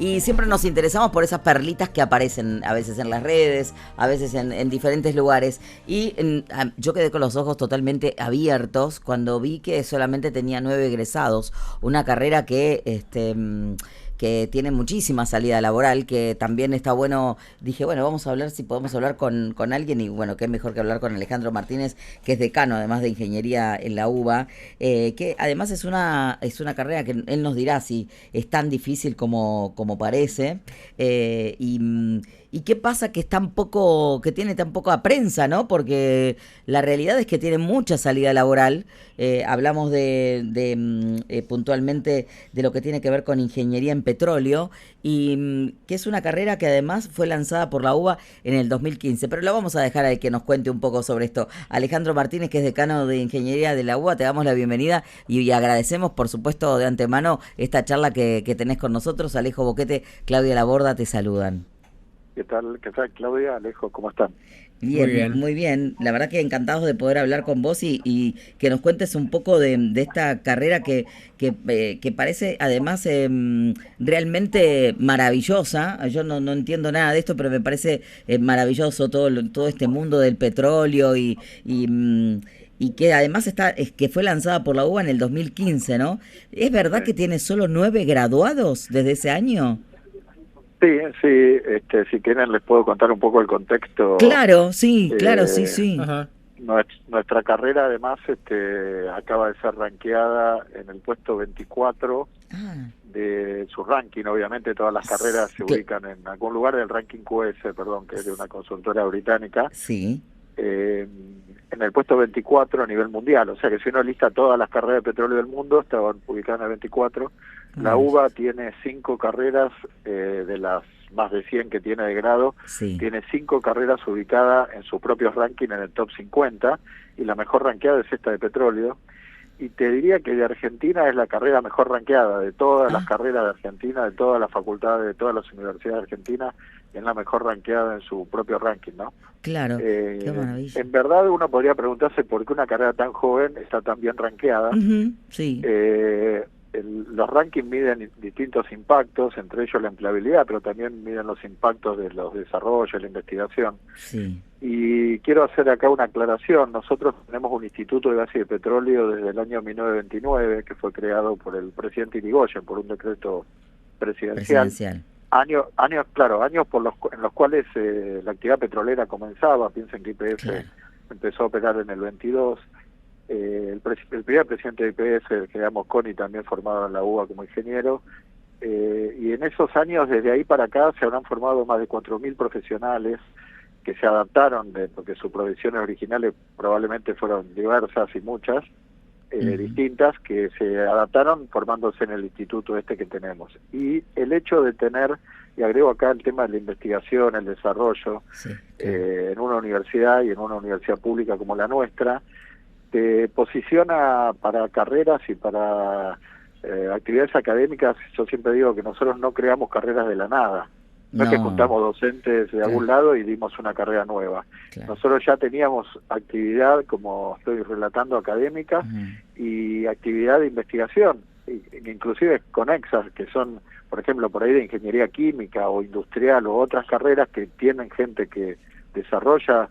y siempre nos interesamos por esas perlitas que aparecen a veces en las redes, a veces en diferentes lugares. Y yo quedé con los ojos totalmente abiertos cuando vi que solamente tenía 9 egresados, una carrera que tiene muchísima salida laboral, que también está bueno. Dije, bueno, vamos a hablar, si podemos hablar con alguien, y bueno, qué mejor que hablar con Alejandro Martínez, que es decano además de ingeniería en la UBA, que además es una carrera que él nos dirá si es tan difícil como parece, y qué pasa que es tan poco, que tiene tan poca prensa, ¿no? Porque la realidad es que tiene mucha salida laboral. Hablamos puntualmente de lo que tiene que ver con ingeniería en petróleo, y que es una carrera que además fue lanzada por la UBA en el 2015. Pero lo vamos a dejar a que nos cuente un poco sobre esto. Alejandro Martínez, que es decano de ingeniería de la UBA, te damos la bienvenida y agradecemos, por supuesto, de antemano esta charla que tenés con nosotros. Alejo Boquete, Claudia Laborda te saludan. ¿Qué tal, Claudia? Alejo, ¿cómo están? Bien, muy bien. La verdad que encantados de poder hablar con vos y que nos cuentes un poco de esta carrera que parece además realmente maravillosa. Yo no entiendo nada de esto, pero me parece maravilloso todo este mundo del petróleo y que además que fue lanzada por la UBA en el 2015, ¿no? ¿Es verdad que tiene solo 9 graduados desde ese año? Sí, si quieren les puedo contar un poco el contexto. Claro, sí, claro, sí. Ajá. Nuestra carrera además acaba de ser rankeada en el puesto 24 de su ranking. Obviamente todas las carreras se ubican en algún lugar del ranking QS, que es de una consultora británica. Sí. En el puesto 24 a nivel mundial, o sea que si uno lista todas las carreras de petróleo del mundo, estaban ubicadas en el 24. La UBA tiene 5 carreras, de las más de 100 que tiene de grado, tiene 5 carreras ubicadas en su propio ranking en el top 50, y la mejor rankeada es esta de petróleo. Y te diría que de Argentina es la carrera mejor rankeada de todas las carreras de Argentina, de todas las facultades, de todas las universidades de Argentina, es la mejor rankeada en su propio ranking, ¿no? Claro, qué maravilla. En verdad uno podría preguntarse por qué una carrera tan joven está tan bien rankeada. Sí. Los rankings miden distintos impactos, entre ellos la empleabilidad, pero también miden los impactos de los desarrollos, la investigación. Sí. Y quiero hacer acá una aclaración. Nosotros tenemos un instituto de gas y de petróleo desde el año 1929, que fue creado por el presidente Irigoyen por un decreto presidencial. Años en los cuales la actividad petrolera comenzaba. Piensen que YPF empezó a operar en el 22. El primer presidente de YPF, el general Mosconi, también formado en la UBA como ingeniero. Y en esos años, desde ahí para acá, se habrán formado más de 4.000 profesionales que se adaptaron, porque sus profesiones originales probablemente fueron diversas y muchas, distintas, que se adaptaron formándose en el instituto que tenemos. Y el hecho de tener, y agrego acá el tema de la investigación, el desarrollo, en una universidad, y en una universidad pública como la nuestra, te posiciona para carreras y para actividades académicas. Yo siempre digo que nosotros no creamos carreras de la nada. No es que juntamos docentes de algún lado y dimos una carrera nueva. Nosotros ya teníamos actividad, como estoy relatando, académica, y actividad de investigación, inclusive conexas, que son, por ejemplo, por ahí de ingeniería química o industrial o otras carreras que tienen gente que desarrolla,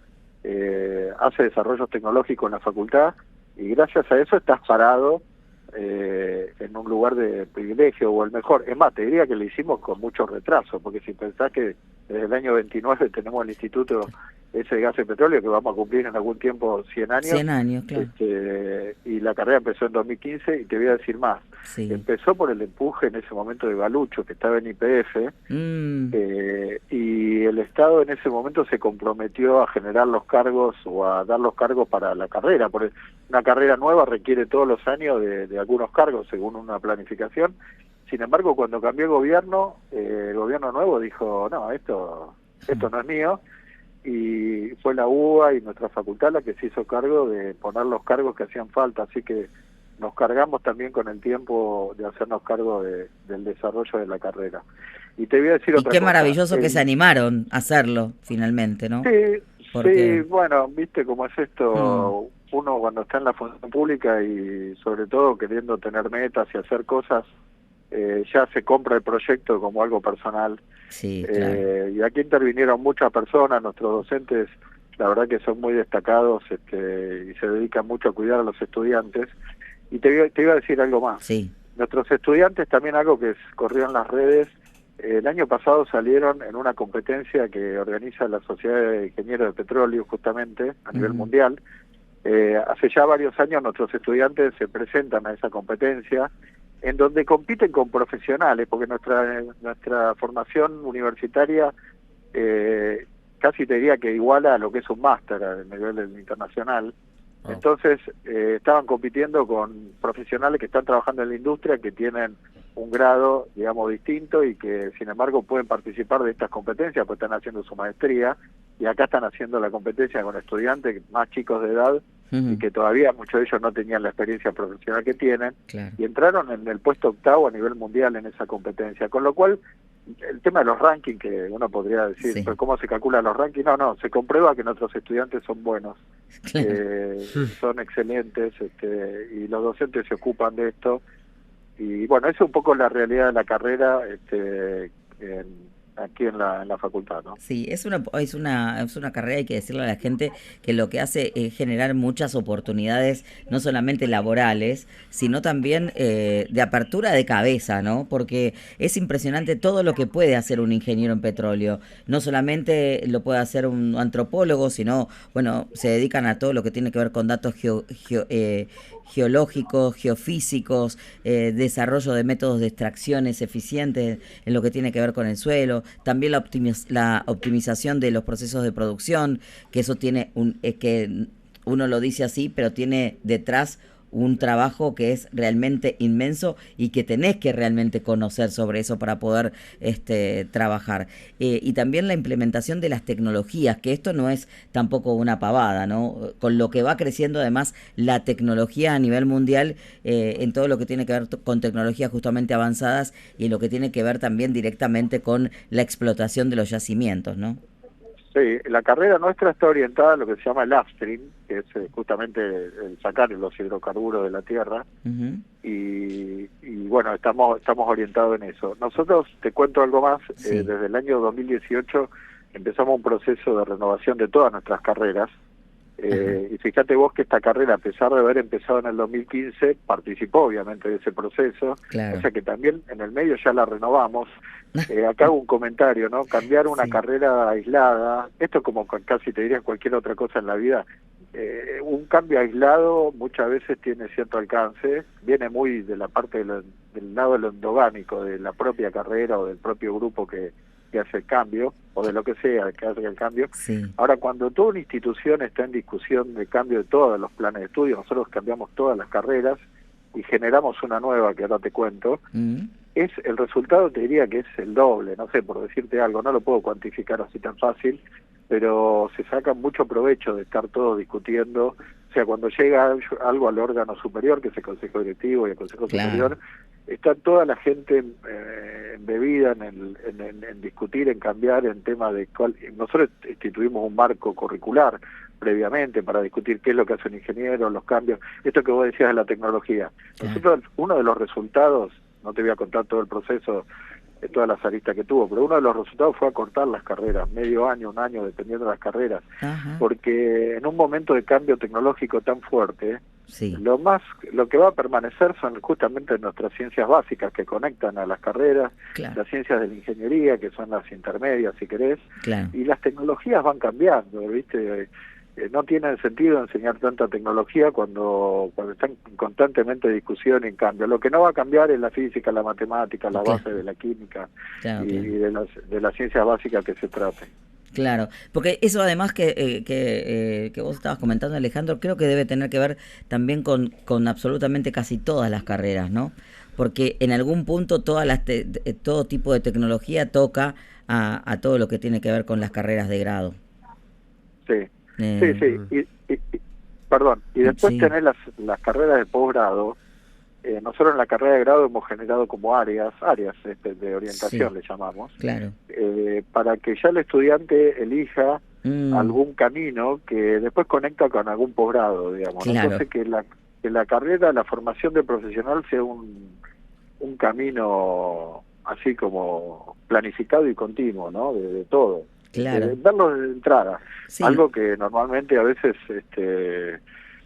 hace desarrollos tecnológicos en la facultad, y gracias a eso estás parado en un lugar de privilegio, o el mejor. Es más, te diría que lo hicimos con mucho retraso, porque si pensás que desde el año 29 tenemos el Instituto ese de Gas y Petróleo, que vamos a cumplir en algún tiempo 100 años. 100 años, claro. Y la carrera empezó en 2015, y te voy a decir más. Empezó por el empuje en ese momento de Balucho, que estaba en YPF, y el Estado en ese momento se comprometió a generar los cargos, o a dar los cargos para la carrera, porque una carrera nueva requiere todos los años de algunos cargos según una planificación. Sin embargo, cuando cambió el gobierno nuevo dijo, no, esto no es mío, y fue la UBA y nuestra facultad la que se hizo cargo de poner los cargos que hacían falta, así que nos cargamos también con el tiempo de hacernos cargo del desarrollo de la carrera. Y te voy a decir otra cosa. Y qué maravilloso que se animaron a hacerlo finalmente, ¿no? Sí, bueno, viste cómo es esto. Uno cuando está en la función pública y sobre todo queriendo tener metas y hacer cosas, ya se compra el proyecto como algo personal. Sí, claro. Y aquí intervinieron muchas personas, nuestros docentes, la verdad que son muy destacados, y se dedican mucho a cuidar a los estudiantes. Y te iba a decir algo más. Sí. Nuestros estudiantes, también algo que corrió en las redes, el año pasado salieron en una competencia que organiza la Sociedad de Ingenieros de Petróleo, justamente, a nivel mundial. Hace ya varios años nuestros estudiantes se presentan a esa competencia, en donde compiten con profesionales, porque nuestra formación universitaria casi te diría que iguala a lo que es un máster a nivel internacional. Oh. Entonces estaban compitiendo con profesionales que están trabajando en la industria, que tienen un grado, digamos, distinto y que sin embargo pueden participar de estas competencias, pues están haciendo su maestría, y acá están haciendo la competencia con estudiantes más chicos de edad y que todavía muchos de ellos no tenían la experiencia profesional que tienen, y entraron en el puesto 8º a nivel mundial en esa competencia, con lo cual el tema de los rankings, que uno podría decir, pero ¿cómo se calculan los rankings? No, se comprueba que nuestros estudiantes son buenos, son excelentes, y los docentes se ocupan de esto, y bueno, esa es un poco la realidad de la carrera aquí en la facultad, ¿no? Sí, es una carrera, hay que decirle a la gente, que lo que hace es generar muchas oportunidades, no solamente laborales, sino también de apertura de cabeza, ¿no? Porque es impresionante todo lo que puede hacer un ingeniero en petróleo. No solamente lo puede hacer un antropólogo, sino, bueno, se dedican a todo lo que tiene que ver con datos geológicos, geofísicos, desarrollo de métodos de extracciones eficientes en lo que tiene que ver con el suelo, también la optimización de los procesos de producción, que eso tiene que uno lo dice así, pero tiene detrás un trabajo que es realmente inmenso y que tenés que realmente conocer sobre eso para poder trabajar. Y también la implementación de las tecnologías, que esto no es tampoco una pavada, ¿no? Con lo que va creciendo además la tecnología a nivel mundial, en todo lo que tiene que ver con tecnologías justamente avanzadas y en lo que tiene que ver también directamente con la explotación de los yacimientos, ¿no? Sí, la carrera nuestra está orientada a lo que se llama el upstream, que es justamente el sacar los hidrocarburos de la tierra, y bueno, estamos orientados en eso. Nosotros, te cuento algo más, desde el año 2018 empezamos un proceso de renovación de todas nuestras carreras, y fíjate vos que esta carrera, a pesar de haber empezado en el 2015, participó obviamente de ese proceso, o sea que también en el medio ya la renovamos. Acá hago un comentario, ¿no? Cambiar una carrera aislada, esto como casi te diría cualquier otra cosa en la vida, un cambio aislado muchas veces tiene cierto alcance, viene muy de la parte del lado de lo endogámico, de la propia carrera o del propio grupo que hace el cambio, o de lo que sea que hace el cambio. Ahora, cuando toda una institución está en discusión de cambio de todos los planes de estudio, nosotros cambiamos todas las carreras y generamos una nueva que ahora te cuento, es el resultado, te diría que es el doble, no sé, por decirte algo, no lo puedo cuantificar así tan fácil, pero se saca mucho provecho de estar todos discutiendo. O sea, cuando llega algo al órgano superior, que es el Consejo Directivo y el Consejo Superior, está toda la gente embebida en discutir, en cambiar, en tema de cuál. Nosotros instituimos un marco curricular previamente para discutir qué es lo que hace un ingeniero, los cambios. Esto que vos decías de la tecnología. Nosotros, uno de los resultados, no te voy a contar todo el proceso, de todas las aristas que tuvo, pero uno de los resultados fue acortar las carreras, medio año, un año, dependiendo de las carreras, porque en un momento de cambio tecnológico tan fuerte, lo que va a permanecer son justamente nuestras ciencias básicas que conectan a las carreras, las ciencias de la ingeniería, que son las intermedias, si querés, y las tecnologías van cambiando, ¿viste? No tiene sentido enseñar tanta tecnología cuando están constantemente en discusión y en cambio. Lo que no va a cambiar es la física, la matemática, la base de la química y de las ciencias básicas que se trate. Claro, porque eso además que vos estabas comentando, Alejandro, creo que debe tener que ver también con absolutamente casi todas las carreras, ¿no? Porque en algún punto todo tipo de tecnología toca a todo lo que tiene que ver con las carreras de grado. Sí. Sí. Perdón, y después tenés las carreras de posgrado. Nosotros en la carrera de grado hemos generado como áreas de orientación, le llamamos, para que ya el estudiante elija algún camino que después conecta con algún posgrado, digamos. Entonces que la carrera, la formación de profesional sea un camino así como planificado y continuo, ¿no? De todo. Claro. Verlo de entrada. Sí. Algo que normalmente a veces,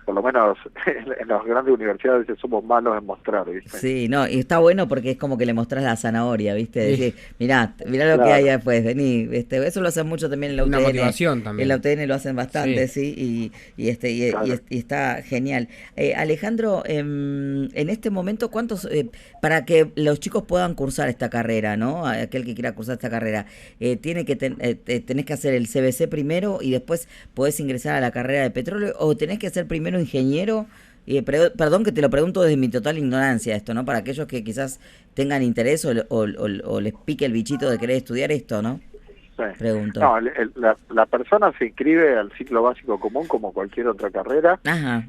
por lo menos en las grandes universidades, a veces somos malos en mostrar, ¿viste? Sí, no, y está bueno porque es como que le mostrás la zanahoria, ¿viste? Decir, mirá lo Claro. que hay después, vení, eso lo hacen mucho también en la UTN. Una motivación también. En la UTN lo hacen bastante, sí, Claro. y está genial. Alejandro, en este momento, ¿cuántos, para que los chicos puedan cursar esta carrera, ¿no? Aquel que quiera cursar esta carrera, tenés que hacer el CBC primero y después podés ingresar a la carrera de petróleo, o tenés que ser primero ingeniero. Perdón que te lo pregunto desde mi total ignorancia esto, ¿no? Para aquellos que quizás tengan interés o les pique el bichito de querer estudiar esto, ¿no? Sí. Pregunto. No, la persona se inscribe al ciclo básico común como cualquier otra carrera. Ajá.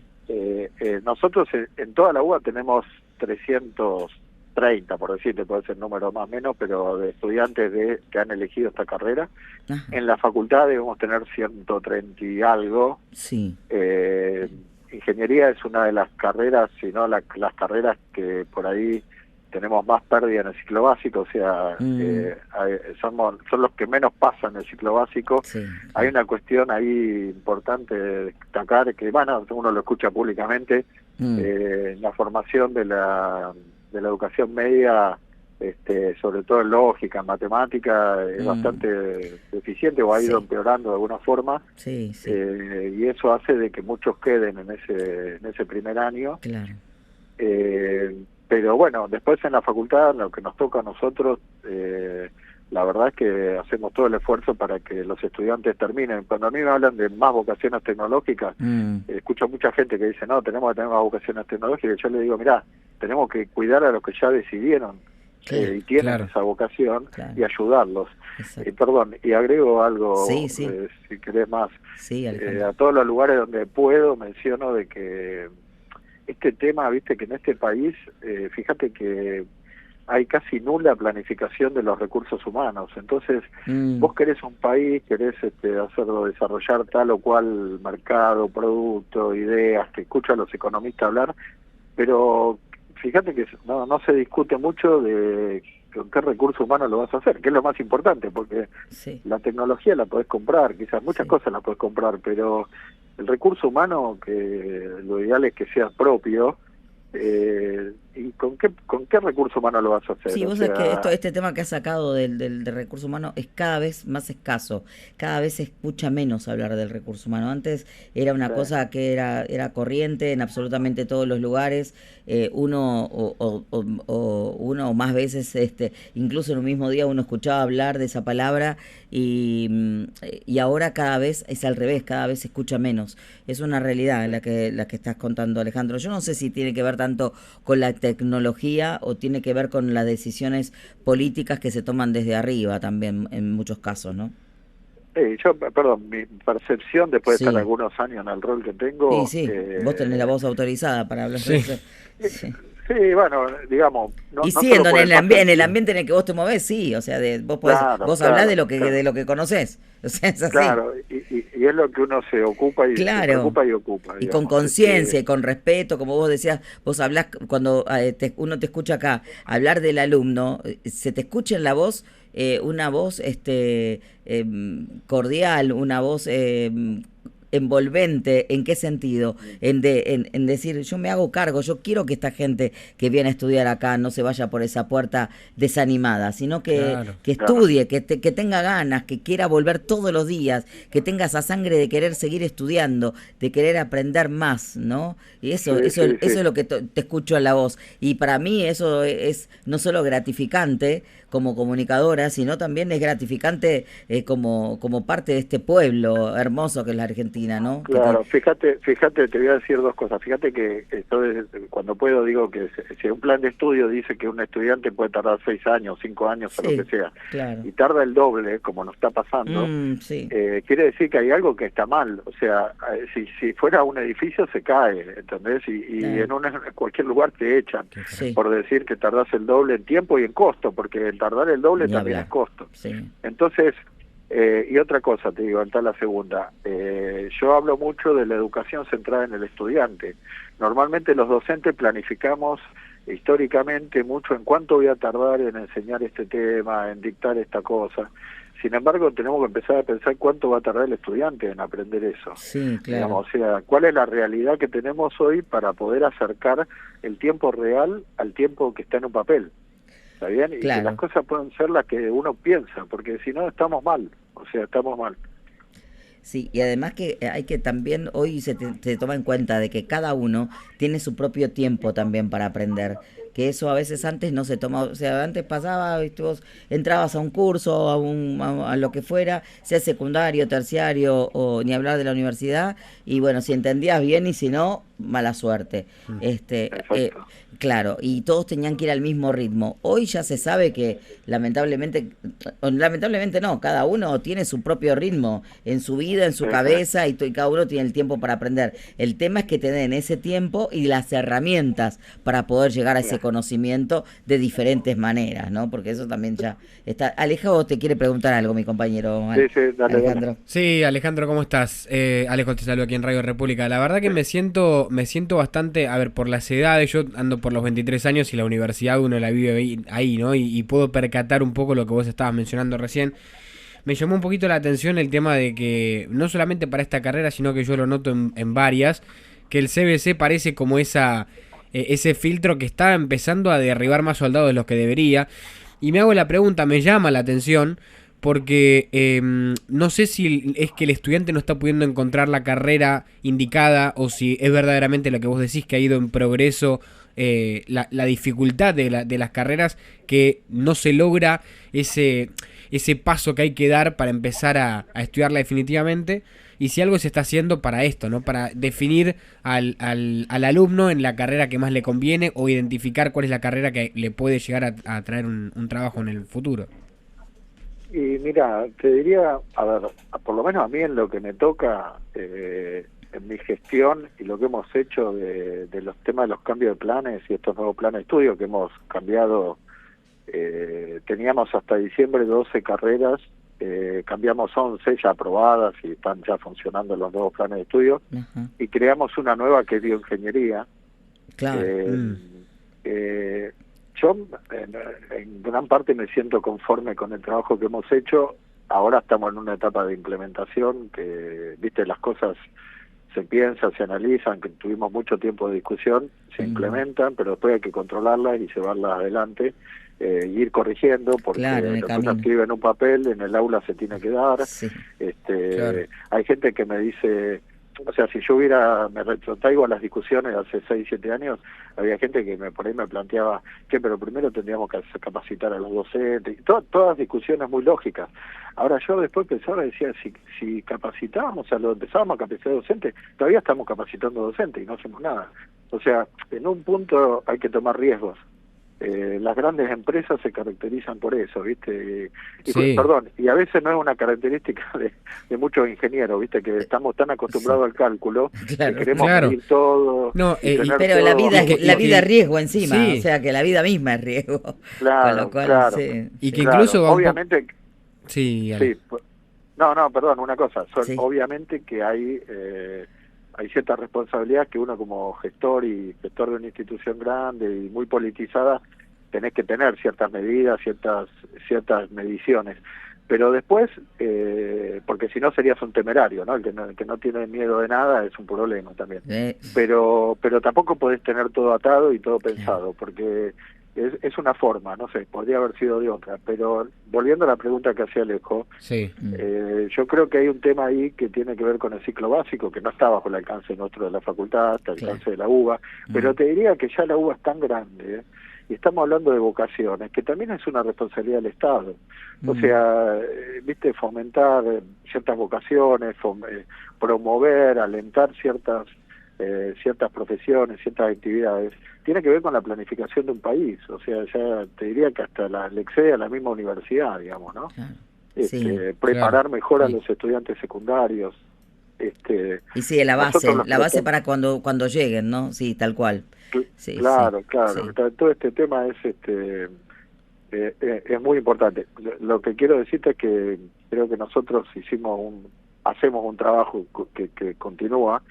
Nosotros en toda la UBA tenemos 330, por decirte, puede ser número más o menos, pero de estudiantes que han elegido esta carrera. Ajá. En la facultad debemos tener 130 y algo. Sí. Ingeniería es una de las carreras, si no las carreras que por ahí tenemos más pérdida en el ciclo básico, o sea, son los que menos pasan el ciclo básico. Sí. Hay una cuestión ahí importante de destacar, que bueno, uno lo escucha públicamente, la formación de la educación media, sobre todo en lógica, en matemática, es bastante deficiente o ha ido empeorando de alguna forma. Sí, sí. Y eso hace de que muchos queden en ese primer año. Claro. Pero bueno, después en la facultad, lo que nos toca a nosotros, la verdad es que hacemos todo el esfuerzo para que los estudiantes terminen. Cuando a mí me hablan de más vocaciones tecnológicas, escucho mucha gente que dice, no, tenemos que tener más vocaciones tecnológicas, y yo le digo, mirá, tenemos que cuidar a los que ya decidieron y tienen esa vocación, y ayudarlos. Perdón, y agrego algo, si querés más. Sí, a todos los lugares donde puedo menciono de que este tema, viste que en este país, fíjate que hay casi nula planificación de los recursos humanos. Entonces, vos querés un país, querés hacerlo desarrollar tal o cual mercado, producto, ideas, que escucho a los economistas hablar, pero fíjate que no se discute mucho de con qué recurso humano lo vas a hacer, que es lo más importante, porque la tecnología la podés comprar, quizás muchas cosas las podés comprar, pero el recurso humano, que lo ideal es que sea propio, ¿y con qué recurso humano lo vas a hacer? Sí, vos sabés que este tema que has sacado del recurso humano es cada vez más escaso, cada vez se escucha menos hablar del recurso humano. Antes era una cosa que era corriente en absolutamente todos los lugares, uno o más veces, incluso en un mismo día uno escuchaba hablar de esa palabra, y ahora cada vez es al revés, cada vez se escucha menos. Es una realidad la que estás contando, Alejandro. Yo no sé si tiene que ver tanto con la tecnología o tiene que ver con las decisiones políticas que se toman desde arriba también en muchos casos, ¿no? Perdón, mi percepción después de estar algunos años en el rol que tengo... Sí, vos tenés la voz autorizada para hablar de eso. Sí, bueno, digamos... y siendo en el ambiente en el que vos te movés, sí, o sea, vos hablás de lo que conocés, o sea, es así. Claro, y es lo que uno se ocupa y se preocupa y ocupa. Y con conciencia y con respeto, como vos decías, vos hablás, cuando uno te escucha acá hablar del alumno, se te escucha en la voz, una voz cordial, una voz envolvente. ¿En qué sentido? En decir, yo me hago cargo, yo quiero que esta gente que viene a estudiar acá no se vaya por esa puerta desanimada, sino que estudie, que tenga ganas, que quiera volver todos los días, que tenga esa sangre de querer seguir estudiando, de querer aprender más, ¿no? Y eso es lo que te escucho en la voz. Y para mí eso es no solo gratificante como comunicadora, sino también es gratificante como parte de este pueblo hermoso que es la Argentina, ¿no? Claro, fíjate, te voy a decir dos cosas. Fíjate que cuando puedo digo que si un plan de estudio dice que un estudiante puede tardar 6 años, 5 años, o lo que sea, y tarda el doble, como nos está pasando, quiere decir que hay algo que está mal. O sea, si fuera un edificio se cae, ¿entendés? Y en cualquier lugar te echan por decir que tardás el doble en tiempo y en costo, porque el tardar el doble también es costo. Entonces, y otra cosa te digo, está la segunda, yo hablo mucho de la educación centrada en el estudiante. Normalmente los docentes planificamos históricamente mucho en cuánto voy a tardar en enseñar este tema, en dictar esta cosa. Sin embargo, tenemos que empezar a pensar cuánto va a tardar el estudiante en aprender eso. Sí, claro. Digamos, o sea, cuál es la realidad que tenemos hoy para poder acercar el tiempo real al tiempo que está en un papel. ¿Está bien? Y Claro. que las cosas pueden ser las que uno piensa, porque si no estamos mal, o sea, estamos mal. Sí, y además que hay que también, hoy se toma en cuenta de que cada uno tiene su propio tiempo también para aprender, que eso a veces antes no se toma, o sea, antes pasaba, ¿viste? Vos entrabas a un curso, a lo que fuera, sea secundario, terciario o ni hablar de la universidad, y bueno, si entendías bien y si no, mala suerte. Exacto. Claro, y todos tenían que ir al mismo ritmo. Hoy ya se sabe que lamentablemente, o lamentablemente no, cada uno tiene su propio ritmo en su vida, en su Sí, cabeza, y cada uno tiene el tiempo para aprender. El tema es que te den ese tiempo y las herramientas para poder llegar a sí. ese conocimiento de diferentes maneras, ¿no? Porque eso también ya está. Alejo te quiere preguntar algo, mi compañero Sí, sí, dale, Alejandro. dale. Sí, Alejandro, ¿cómo estás? Alejo te saludo aquí en Radio República. La verdad que me siento bastante, a ver, por las edades, yo ando por los 23 años y la universidad uno la vive ahí, ¿no? Y puedo percatar un poco lo que vos estabas mencionando recién. Me llamó un poquito la atención el tema de que, no solamente para esta carrera, sino que yo lo noto en varias, que el CBC parece como ese filtro que está empezando a derribar más soldados de los que debería. Y me hago la pregunta, me llama la atención, porque no sé si es que el estudiante no está pudiendo encontrar la carrera indicada o si es verdaderamente lo que vos decís, que ha ido en progreso la dificultad de las carreras, que no se logra ese paso que hay que dar para empezar a estudiarla definitivamente, y si algo se está haciendo para esto, ¿no? Para definir al alumno en la carrera que más le conviene o identificar cuál es la carrera que le puede llegar a traer un trabajo en el futuro. Y mira, te diría, a ver, por lo menos a mí en lo que me toca, en mi gestión y lo que hemos hecho de los temas de los cambios de planes y estos nuevos planes de estudio que hemos cambiado, teníamos hasta diciembre 12 carreras, cambiamos 11 ya aprobadas y están ya funcionando los nuevos planes de estudio, Ajá. y creamos una nueva que es bioingeniería. Claro. Yo en gran parte me siento conforme con el trabajo que hemos hecho. Ahora estamos en una etapa de implementación que, viste, las cosas se piensan, se analizan, que tuvimos mucho tiempo de discusión, se implementan, pero después hay que controlarlas y llevarlas adelante, y ir corrigiendo, porque Claro, en el lo que uno camino. escribe en un papel, en el aula se tiene que dar. Sí. Claro. Hay gente que me dice, o sea, si yo me retrotraigo a las discusiones de hace 6, 7 años, había gente que por ahí me planteaba que pero primero tendríamos que capacitar a los docentes, y todas discusiones muy lógicas. Ahora yo después pensaba y decía, si capacitábamos empezábamos a capacitar docentes, todavía estamos capacitando docentes y no hacemos nada. O sea, en un punto hay que tomar riesgos. Las grandes empresas se caracterizan por eso, ¿viste? Sí. Perdón, y a veces no es una característica de muchos ingenieros, ¿viste? Que estamos tan acostumbrados al cálculo, Claro. que queremos Claro. medir todo, No, y tener Pero todo la vida bajo la vida es riesgo encima, Sí. o sea que la vida misma es riesgo. Claro, Con lo cual, claro. sí, Y que Claro, incluso va un poco... obviamente, Sí, Ale. sí. No, perdón, una cosa. Sí. Obviamente que hay ciertas responsabilidades que uno como gestor de una institución grande y muy politizada tenés que tener ciertas medidas, ciertas mediciones. Pero después, porque si no serías un temerario, ¿no? El que no tiene miedo de nada es un problema también. Pero tampoco podés tener todo atado y todo pensado, porque es una forma, no sé, podría haber sido de otra. Pero volviendo a la pregunta que hacía Alejo, Sí. yo creo que hay un tema ahí que tiene que ver con el ciclo básico, que no está bajo el alcance nuestro de la facultad, hasta el alcance de la UBA, pero te diría que ya la UBA es tan grande, y estamos hablando de vocaciones, que también es una responsabilidad del Estado. O sea, viste, fomentar ciertas vocaciones, promover, alentar ciertas profesiones, ciertas actividades, tiene que ver con la planificación de un país. O sea, ya te diría que hasta le excede a la misma universidad, digamos, ¿no? Claro. Preparar claro. mejor a Sí. los estudiantes secundarios. Y sí, la base nosotros para cuando lleguen, ¿no? Sí, tal cual. Sí, claro, sí, claro. sí. Todo este tema es muy importante. Lo que quiero decirte es que creo que nosotros hacemos un trabajo que continúa,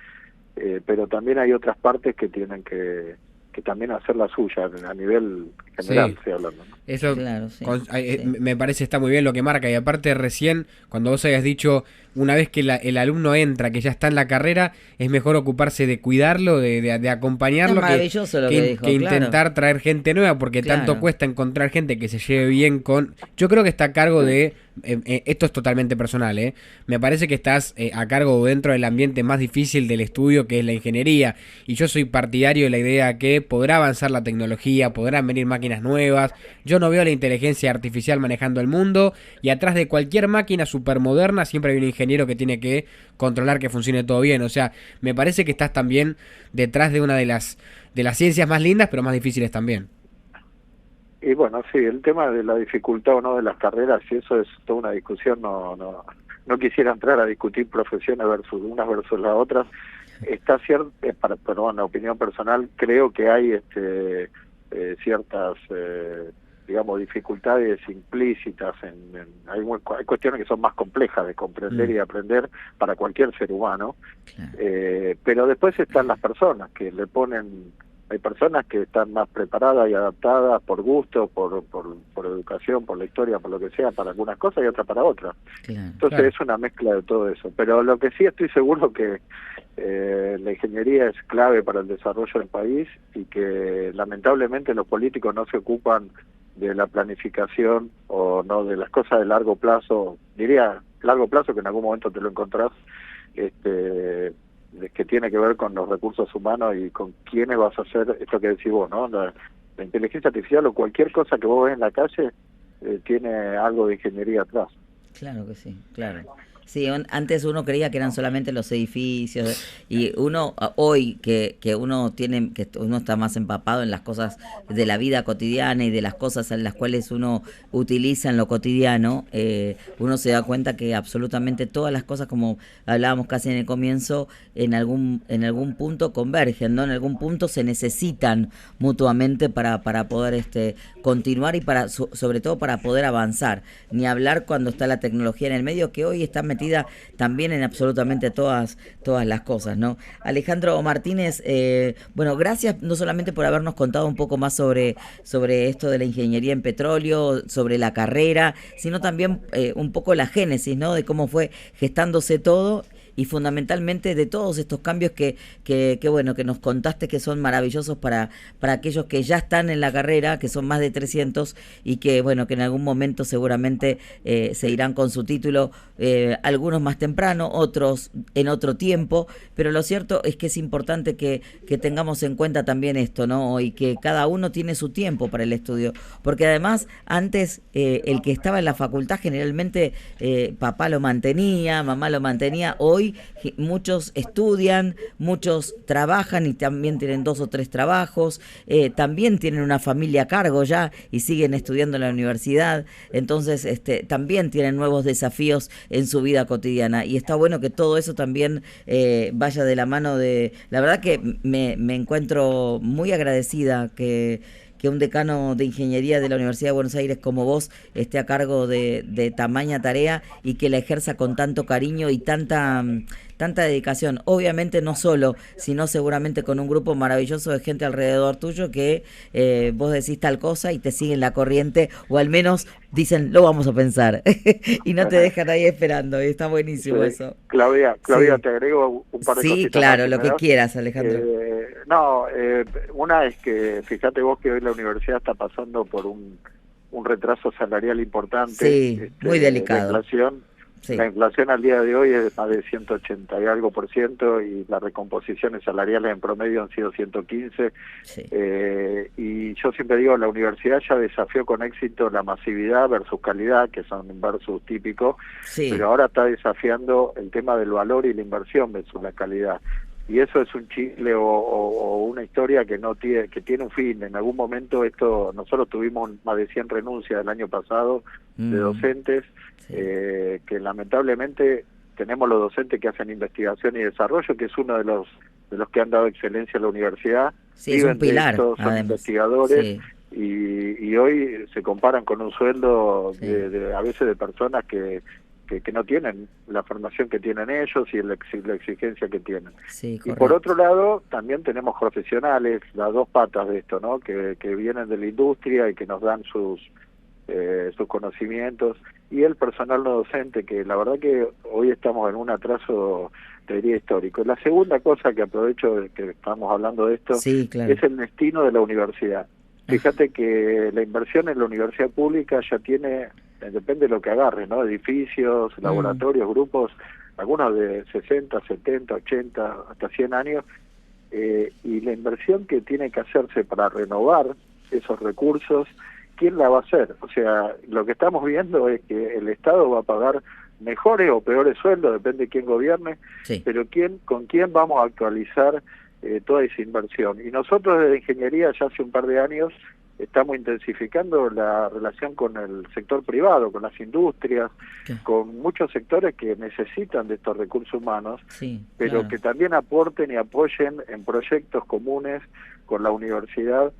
pero también hay otras partes que tienen que también hacer la suya a nivel general, Sí. estoy hablando, ¿no? Eso Claro, sí, sí. me parece está muy bien lo que marca. Y aparte recién, cuando vos habías dicho, una vez que el alumno entra, que ya está en la carrera, es mejor ocuparse de cuidarlo, de Es acompañarlo, maravilloso lo que que dijo, claro, intentar traer gente nueva, porque tanto claro. cuesta encontrar gente que se lleve bien con... Yo creo que está a cargo Sí. de... esto es totalmente personal, ¿eh? Me parece que estás a cargo dentro del ambiente más difícil del estudio, que es la ingeniería. Y yo soy partidario de la idea que podrá avanzar la tecnología, podrán venir máquinas nuevas. Yo no veo la inteligencia artificial manejando el mundo, y atrás de cualquier máquina supermoderna siempre hay un ingeniero que tiene que controlar que funcione todo bien. O sea, me parece que estás también detrás de una de las ciencias más lindas, pero más difíciles también. Y bueno, sí, el tema de la dificultad o no de las carreras, y eso es toda una discusión, no quisiera entrar a discutir profesiones versus unas versus las otras. Está cierto, pero bueno, opinión personal, creo que hay ciertas, digamos, dificultades implícitas, hay cuestiones que son más complejas de comprender y de aprender para cualquier ser humano, Claro. pero después están las personas que le ponen. Hay personas que están más preparadas y adaptadas por gusto, por educación, por la historia, por lo que sea, para algunas cosas y otras para otras. Claro. Entonces Claro. es una mezcla de todo eso. Pero lo que sí estoy seguro que la ingeniería es clave para el desarrollo del país y que lamentablemente los políticos no se ocupan de la planificación o no de las cosas de largo plazo, diría largo plazo que en algún momento te lo encontrás, que tiene que ver con los recursos humanos y con quiénes vas a hacer esto que decís vos, ¿no? La inteligencia artificial o cualquier cosa que vos ves en la calle tiene algo de ingeniería atrás. Claro que sí, claro. Sí, antes uno creía que eran solamente los edificios y uno hoy que uno tiene, que uno está más empapado en las cosas de la vida cotidiana y de las cosas en las cuales uno utiliza en lo cotidiano, uno se da cuenta que absolutamente todas las cosas, como hablábamos casi en el comienzo, en algún punto convergen, ¿no? En algún punto se necesitan mutuamente para poder continuar y sobre todo para poder avanzar. Ni hablar cuando está la tecnología en el medio, que hoy está metida también en absolutamente todas las cosas, ¿no? Alejandro Martínez, bueno, gracias no solamente por habernos contado un poco más sobre esto de la ingeniería en petróleo, sobre la carrera, sino también un poco la génesis, ¿no? De cómo fue gestándose todo y fundamentalmente de todos estos cambios que bueno, que nos contaste, que son maravillosos para aquellos que ya están en la carrera, que son más de 300 y que bueno, que en algún momento seguramente se irán con su título, algunos más temprano, otros en otro tiempo, pero lo cierto es que es importante que tengamos en cuenta también esto, ¿no? Y que cada uno tiene su tiempo para el estudio, porque además antes el que estaba en la facultad generalmente papá lo mantenía, mamá lo mantenía. Hoy muchos estudian, muchos trabajan y también tienen 2 o 3 trabajos, también tienen una familia a cargo ya y siguen estudiando en la universidad, entonces también tienen nuevos desafíos en su vida cotidiana y está bueno que todo eso también vaya de la mano de... La verdad que me encuentro muy agradecida que un decano de ingeniería de la Universidad de Buenos Aires como vos esté a cargo de tamaña tarea y que la ejerza con tanto cariño y tanta dedicación. Obviamente no solo, sino seguramente con un grupo maravilloso de gente alrededor tuyo que vos decís tal cosa y te siguen la corriente, o al menos dicen, lo vamos a pensar, y no te dejan ahí esperando, y está buenísimo eso. Claudia, Sí. te agrego un par de cositas. Sí, claro, más, lo que quieras, Alejandro. Una es que, fíjate vos que hoy la universidad está pasando por un retraso salarial importante. Sí, muy delicado. La inflación. Sí. La inflación al día de hoy es de más de 180 y algo por ciento y las recomposiciones salariales en promedio han sido 115. Sí. Y yo siempre digo, la universidad ya desafió con éxito la masividad versus calidad, que son versus típicos, sí, pero ahora está desafiando el tema del valor y la inversión versus la calidad. Y eso es un chicle o una historia que no tiene, que tiene un fin. En algún momento nosotros tuvimos más de 100 renuncias el año pasado de docentes, sí, que lamentablemente tenemos los docentes que hacen investigación y desarrollo, que es uno de los que han dado excelencia a la universidad. Sí, es un pilar, son además investigadores, sí, y hoy se comparan con un sueldo, sí, a veces de personas que que no tienen la formación que tienen ellos y la exigencia que tienen. Sí, y por otro lado, también tenemos profesionales, las dos patas de esto, ¿no? Que vienen de la industria y que nos dan sus conocimientos, y el personal no docente, que la verdad que hoy estamos en un atraso, te diría, histórico. La segunda cosa que aprovecho de que estamos hablando de esto, sí, claro, es el destino de la universidad. Fíjate que la inversión en la universidad pública ya tiene, depende de lo que agarre, ¿no? Edificios, laboratorios, grupos, algunos de 60, 70, 80, hasta 100 años, y la inversión que tiene que hacerse para renovar esos recursos, ¿quién la va a hacer? O sea, lo que estamos viendo es que el Estado va a pagar mejores o peores sueldos, depende de quién gobierne, sí, pero con quién vamos a actualizar toda esa inversión. Y nosotros desde Ingeniería ya hace un par de años estamos intensificando la relación con el sector privado, con las industrias, con muchos sectores que necesitan de estos recursos humanos, sí, pero claro, que también aporten y apoyen en proyectos comunes con la universidad,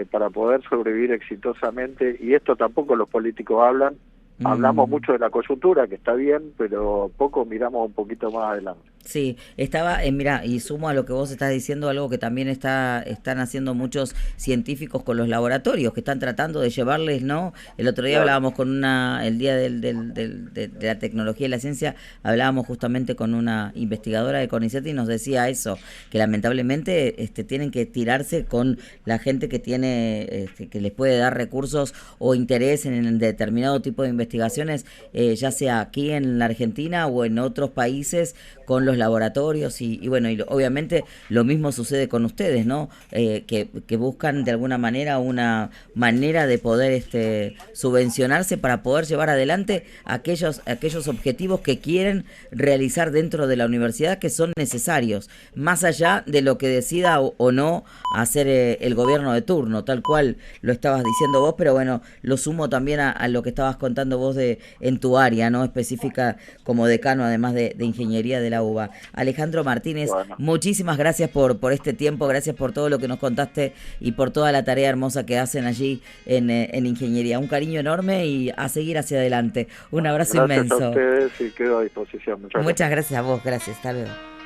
para poder sobrevivir exitosamente. Y esto tampoco los políticos hablan. Hablamos mucho de la coyuntura, que está bien, pero poco miramos un poquito más adelante. Sí, estaba, mira, y sumo a lo que vos estás diciendo, algo que también están haciendo muchos científicos con los laboratorios, que están tratando de llevarles, ¿no? El otro día hablábamos con el día de la tecnología y la ciencia, hablábamos justamente con una investigadora de CONICET y nos decía eso, que lamentablemente tienen que tirarse con la gente que tiene, que les puede dar recursos o interés en determinado tipo de investigaciones, ya sea aquí en la Argentina o en otros países, con los laboratorios y bueno, y obviamente lo mismo sucede con ustedes, ¿no? Que buscan de alguna manera una manera de poder subvencionarse para poder llevar adelante aquellos objetivos que quieren realizar dentro de la universidad, que son necesarios, más allá de lo que decida o no hacer el gobierno de turno, tal cual lo estabas diciendo vos, pero bueno, lo sumo también a lo que estabas contando vos en tu área, ¿no? Específica como decano, además de ingeniería de la UBA. Alejandro Martínez, bueno, muchísimas gracias por este tiempo, gracias por todo lo que nos contaste y por toda la tarea hermosa que hacen allí en ingeniería. Un cariño enorme y a seguir hacia adelante. Un abrazo inmenso. Gracias a ustedes y quedo a disposición. Muchas gracias a vos, gracias. Hasta luego.